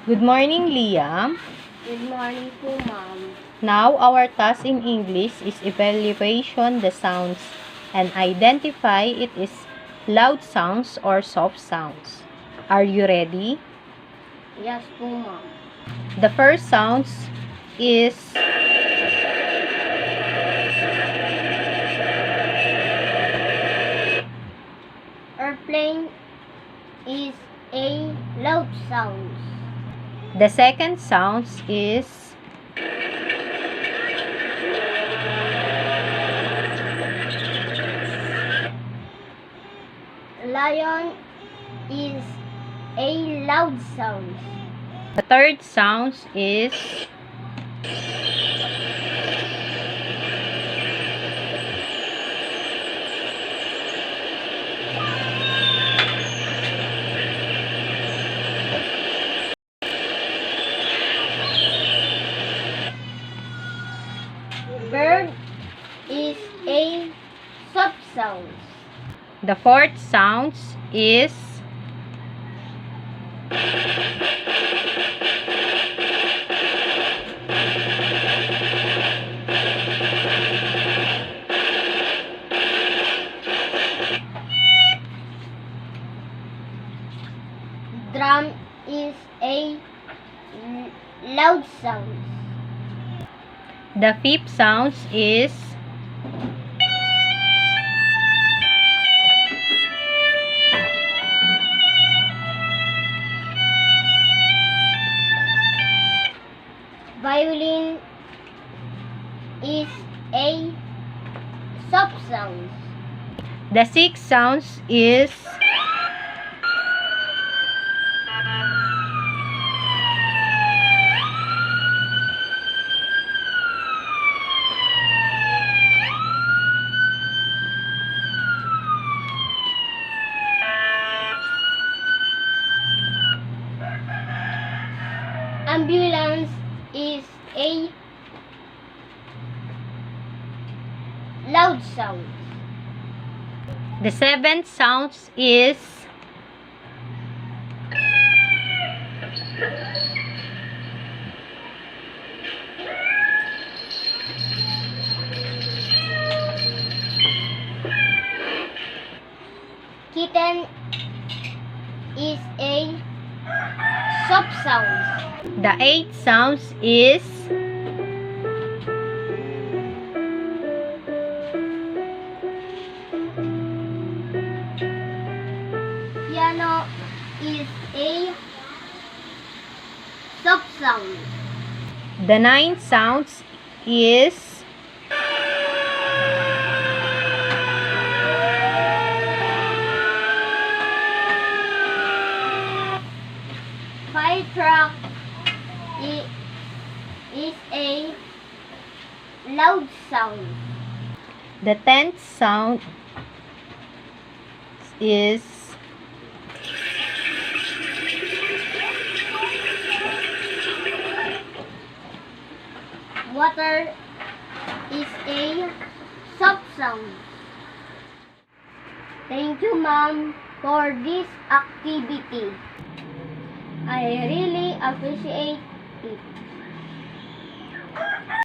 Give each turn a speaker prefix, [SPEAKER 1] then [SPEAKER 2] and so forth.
[SPEAKER 1] Good morning, Liam.
[SPEAKER 2] Good morning po, ma'am.
[SPEAKER 1] Now, our task in English is evaluation the sounds and identify it is loud sounds or soft sounds. Are you ready?
[SPEAKER 2] Yes po, ma'am.
[SPEAKER 1] The first sounds is
[SPEAKER 2] Airplane is a loud sound.
[SPEAKER 1] the second sounds is
[SPEAKER 2] Lion is a loud sound.
[SPEAKER 1] the third sounds is
[SPEAKER 2] Bird is a soft sound.
[SPEAKER 1] the fourth sounds is
[SPEAKER 2] Drum is a loud sound.
[SPEAKER 1] the fifth sounds is
[SPEAKER 2] Violin is a soft sound.
[SPEAKER 1] the sixth sounds is
[SPEAKER 2] Ambulance is a loud sound.
[SPEAKER 1] the seventh sounds is
[SPEAKER 2] Kitten is a soft sound.
[SPEAKER 1] the eighth sounds is
[SPEAKER 2] Piano is a soft sound.
[SPEAKER 1] the ninth sounds is
[SPEAKER 2] Fire truck is a loud sound.
[SPEAKER 1] the tenth sound is
[SPEAKER 2] Water is a soft sound. Thank you, ma'am, for this activity. I really appreciate it.